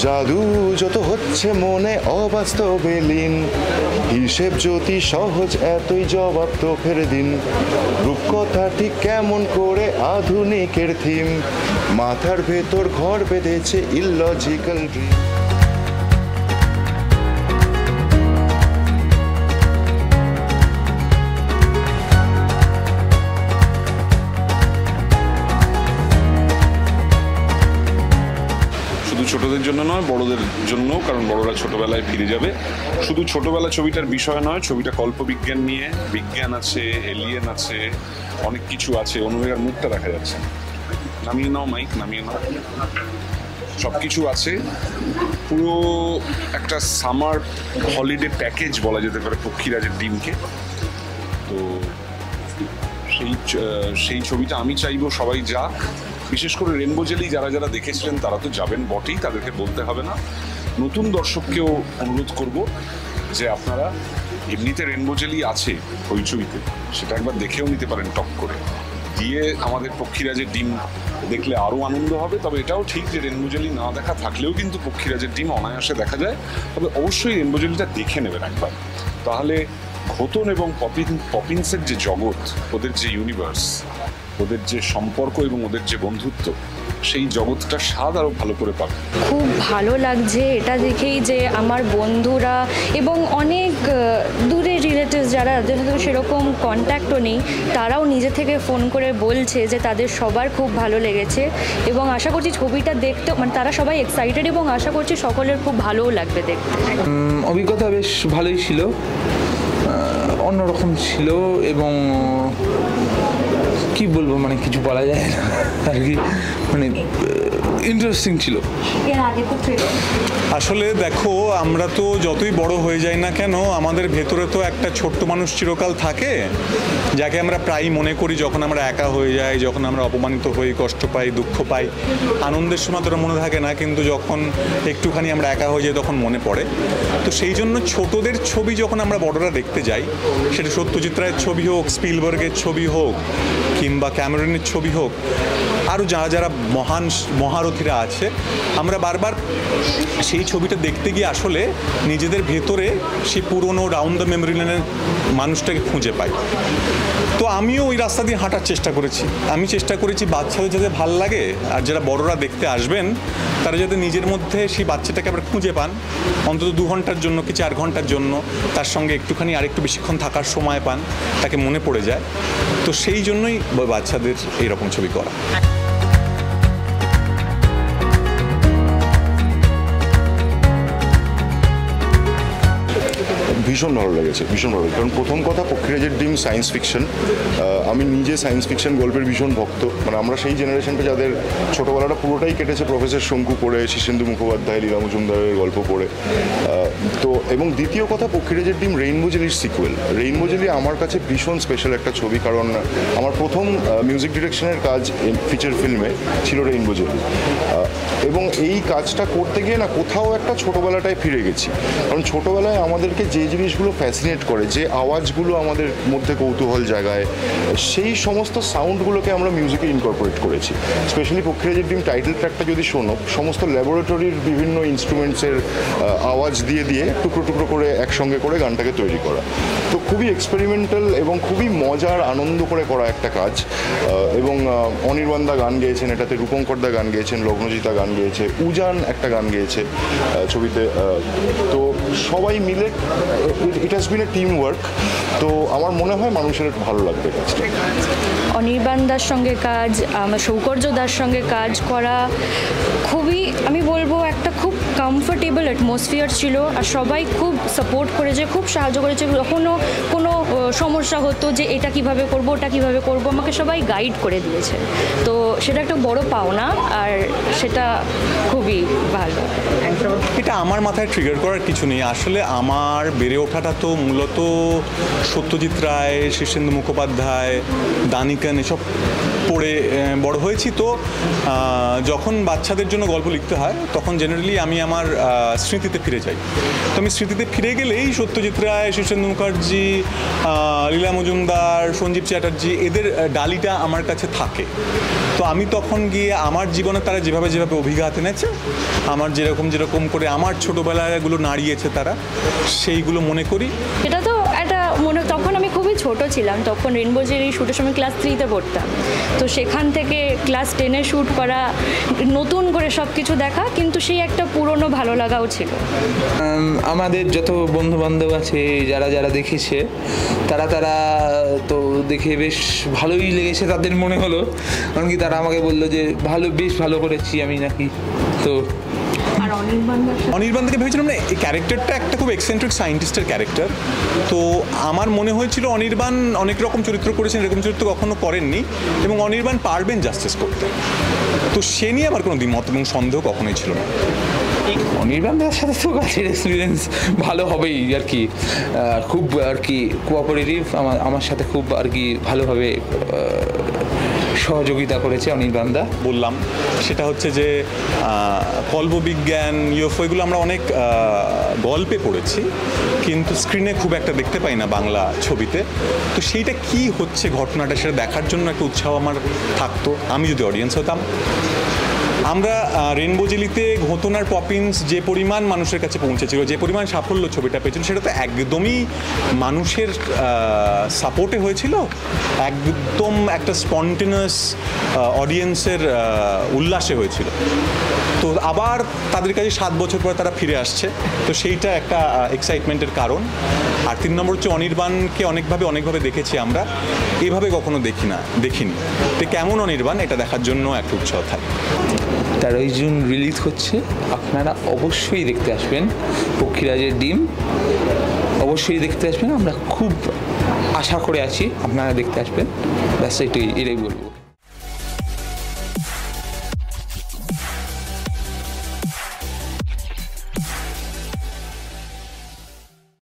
জাদু যত হচ্ছে মনে অবাস্তবে লীন, হিসেব জ্যোতি সহজ এতই জবাব তো ফের দিন। রূপকথাটি কেমন করে আধুনিকের থিম, মাথার ভেতর ঘর বেঁধেছে ইললজিক্যাল ড্রিম। শুধু ছোটদের জন্য নয়, বড়দের জন্য, কারণ বড়রা ছোটবেলায় ফিরে যাবে। শুধু ছোটবেলা ছবিটার বিষয় নয়, ছবিটা কল্পবিজ্ঞান নিয়ে, বিজ্ঞান আছে, এলিয়েন আছে, অনেক কিছু আছে। অনুমেয়ার মুখটা দেখা যাচ্ছে, নামিয়ে নাও মাইক, নামিয়ে নাও। সব কিছু আছে, পুরো একটা সামার হলিডে প্যাকেজ বলা যেতে পারে পক্ষীরাজের ডিমকে। তো সেই ছবিটা আমি চাইবো সবাই যাক, বিশেষ করে রেনবো জেলি যারা যারা দেখেছিলেন তারা তো যাবেন বটেই, তাদেরকে বলতে হবে না। নতুন দর্শককেও অনুরোধ করব যে আপনারা এমনিতে রেনবো জেলি আছে হইচইতে, সেটা একবার দেখেও নিতে পারেন টক করে, দিয়ে আমাদের পক্ষীরাজের ডিম দেখলে আরও আনন্দ হবে। তবে এটাও ঠিক যে রেনবো জেলি না দেখা থাকলেও কিন্তু পক্ষীরাজের ডিম অনায়াসে দেখা যায়। তবে অবশ্যই রেনবো জেলিটা দেখে নেবেন একবার, তাহলে ঘোতন এবং পপিন্সের যে জগৎ, ওদের যে ইউনিভার্স, ওদের যে সম্পর্ক এবং ওদের যে বন্ধুত্ব, সেই জগৎটা স্বাদ আরও ভালো করে পাবে। খুব ভালো লাগছে এটা দেখেই যে আমার বন্ধুরা এবং অনেক দূরের রিলেটিভস যারা, যাদের সাথে সেরকম কন্ট্যাক্টও নেই, তারাও নিজে থেকে ফোন করে বলছে যে তাদের সবার খুব ভালো লেগেছে। এবং আশা করছি ছবিটা দেখতে, মানে তারা সবাই এক্সাইটেড, এবং আশা করছি সকলের খুব ভালোও লাগবে দেখতে। অভিজ্ঞতা বেশ ভালোই ছিল, অন্যরকম ছিল, এবং কি বলবো, মানে কিছু বলা যায় না আর কি, মানে ইন্টারেস্টিং ছিল। আসলে দেখো, আমরা তো যতই বড় হয়ে যাই না কেন, আমাদের ভেতরে তো একটা ছোট্ট মানুষ চিরকাল থাকে, যাকে আমরা প্রায়ই মনে করি যখন আমরা একা হয়ে যাই, যখন আমরা অপমানিত হই, কষ্ট পাই, দুঃখ পাই। আনন্দের সময় তোরা মনে থাকে না, কিন্তু যখন একটুখানি আমরা একা হয়ে যাই তখন মনে পড়ে। তো সেই জন্য ছোটদের ছবি যখন আমরা বড়রা দেখতে যাই, সেটা সত্যজিৎ রায়ের ছবি হোক, স্পিলবার্গের ছবি হোক, কিংবা ক্যামেরনের ছবি হোক, আরও যারা যারা মহারথীরা আছে, আমরা বারবার সেই ছবিটা দেখতে গিয়ে আসলে নিজেদের ভেতরে সেই পুরনো রাউন্ড দ্য মেমোরি লেনের মানুষটাকে খুঁজে পাই। তো আমিও ওই রাস্তা দিয়ে হাঁটার চেষ্টা করেছি। আমি চেষ্টা করেছি বাচ্চাদের যাতে ভাল লাগে, আর যারা বড়রা দেখতে আসবেন তারা যাতে নিজের মধ্যে সেই বাচ্চাটাকে আবার খুঁজে পান, অন্তত 2 ঘন্টার জন্য কি 4 ঘন্টার জন্য তার সঙ্গে একটুখানি আরেকটু বেশিক্ষণ থাকার সময় পান, তাকে মনে পড়ে যায়। তো সেই জন্যই বাচ্চাদের এইরকম ছবি করা। ভীষণ ভালো লেগেছে, ভীষণ ভালো। কারণ প্রথম কথা, পক্ষীরাজের ডিম সায়েন্স ফিকশন। আমি নিজে সায়েন্স ফিকশন গল্পের ভীষণ ভক্ত। মানে আমরা সেই জেনারেশনটা যাদের ছোটোবেলাটা পুরোটাই কেটেছে প্রফেসর শঙ্কু পড়ে, শীর্ষেন্দু মুখোপাধ্যায়, লীলা মজুমদারের গল্প পড়ে। তো এবং দ্বিতীয় কথা, পক্ষীরাজের ডিম রেইনবো জেলির সিকুয়েল। রেইনবো জেলি আমার কাছে ভীষণ স্পেশাল একটা ছবি, কারণ আমার প্রথম মিউজিক ডিরেকশনের কাজ ফিচার ফিল্মে ছিল রেইনবো জেলি। এবং এই কাজটা করতে গিয়ে না কোথাও একটা ছোটোবেলাটায় ফিরে গেছি। কারণ ছোটোবেলায় আমাদেরকে যে জিনিসগুলো ফ্যাসিনেট করে, যে আওয়াজগুলো আমাদের মধ্যে কৌতূহল জাগায়, সেই সমস্ত সাউন্ডগুলোকে আমরা মিউজিকে ইনকর্পোরেট করেছি। স্পেশালি পক্ষীরাজের ডিম টাইটেল ট্র্যাকটা যদি শোনো, সমস্ত ল্যাবরেটরির বিভিন্ন ইনস্ট্রুমেন্টসের আওয়াজ দিয়ে দিয়ে টুকরো টুকরো করে একসঙ্গে করে গানটাকে তৈরি করা। তো খুবই এক্সপেরিমেন্টাল এবং খুবই মজার, আনন্দ করে করা একটা কাজ। এবং অনির্বাণদা গান গেয়েছেন এটাতে, রূপঙ্করদা গান গেয়েছেন, লগ্নজিতা গান গেয়েছে, উজান একটা গান গেয়েছে ছবিতে। তো সবাই মিলে it has been A team work. তো আমার মনে হয় মানুষের ভালো লাগবে কাজটা। অনির্বাণ দার সঙ্গে কাজ, আমার সৌকর্য দার সঙ্গে কাজ করা খুবই, আমি বলবো একটা খুব কমফোর্টেবল অ্যাটমসফিয়ার ছিল। আর সবাই খুব সাপোর্ট করেছে, খুব সাহায্য করেছে। কখনো কোনো সমস্যা হতো যে এটা কিভাবে করব, ওটা কিভাবে করব, আমাকে সবাই গাইড করে দিয়েছে। তো সেটা একটা বড় পাওনা, আর সেটা খুবই ভালো। এটা আমার মাথায় ট্রিগার করার কিছু নেই। আসলে আমার বেড়ে ওঠাটা তো মূলত সত্যজিৎ রায়, শীর্ষেন্দু মুখোপাধ্যায়, দানিকান এসব পড়ে বড় হয়েছি। তো যখন বাচ্চাদের জন্য গল্প লিখতে হয় তখন জেনারেলি আমি আমার স্মৃতিতে ফিরে যাই। তো আমি স্মৃতিতে ফিরে গেলেই সত্যজিৎ রায়, শীর্ষেন্দু মুখার্জি, লীলা মজুমদার, সঞ্জীব চ্যাটার্জি, এদের ডালিটা আমার কাছে থাকে। তো আমি তখন গিয়ে আমার জীবনে তারা যেভাবে যেভাবে অভিঘাত এনেছে, আমার যেরকম যেরকম করে আমার ছোটোবেলাগুলো নাড়িয়েছে তারা, সেইগুলো মনে করি। এটা তো একটা মনে, তখন আমি খুবই ছোট ছিলাম, তখন রেনবো জেলি শ্যুটের সময় ক্লাস 3-তে পড়তাম। তো সেখান থেকে ক্লাস 10-এ শ্যুট করা, নতুন করে সব কিছু দেখা, কিন্তু সেই একটা পুরনো ভালো লাগাও ছিল। আমাদের যত বন্ধু বান্ধব আছে যারা যারা দেখেছে তারা তো দেখে বেশ ভালোই লেগেছে তাদের মনে হলো, কারণ কি তারা আমাকে বললো যে বেশ ভালো করেছি আমি নাকি। তো আর অনির্বাণ থেকে ভেবেছিলাম না, এই ক্যারেক্টারটা একটা খুব এক্সেন্ট্রিক সায়েন্টিস্টের ক্যারেক্টার। তো আমার মনে হয়েছিল অনির্বাণ অনেক রকম চরিত্র করেছেন, এরকম চরিত্র কখনো করেননি, এবং অনির্বাণ পারবেন জাস্টিস করতে। তো সে নিয়ে আমার কোনো দ্বিমত এবং সন্দেহ কখনোই ছিল না। অনির্বাণের সাথে তো কাজের এক্সপিরিয়েন্স ভালো হবেই আর কি, খুব আর কি কোঅপারেটিভ, আমার সাথে খুব আর কি ভালোভাবে সহযোগিতা করেছে অনির্বাণদা। বললাম সেটা হচ্ছে যে কল্পবিজ্ঞান, ইউএফও এগুলো আমরা অনেক গল্পে পড়েছি, কিন্তু স্ক্রিনে খুব একটা দেখতে পাই না বাংলা ছবিতে। তো সেইটা কি হচ্ছে ঘটনাটা, সেটা দেখার জন্য একটা উৎসাহ আমার থাকতো, আমি যদি অডিয়েন্স হতাম। আমরা রেনবো জেলিতে ঘটনার পপিন্স যে পরিমাণ মানুষের কাছে পৌঁছেছিল, যে পরিমাণ সাফল্য ছবিটা পেয়েছিল, সেটা তো একদমই মানুষের সাপোর্টে হয়েছিল, একদম একটা স্পন্টেনাস অডিয়েন্সের উল্লাসে হয়েছিল। তো আবার তাদের কাছে 7 বছর পরে তারা ফিরে আসছে, তো সেইটা একটা এক্সাইটমেন্টের কারণ। আর 3 নম্বর হচ্ছে অনির্বাণকে অনেকভাবে দেখেছি আমরা, এভাবে কখনো দেখিনি। তো কেমন অনির্বাণ, এটা দেখার জন্য একটা উৎসাহ থাকে। 13 জুন রিলিজ হচ্ছে, আপনারা অবশ্যই দেখতে আসবেন। পক্ষীরাজের ডিম অবশ্যই দেখতে আসবেন, আমরা খুব আশা করে আছি আপনারা দেখতে আসবেন। ব্যাস এটাই বলবো।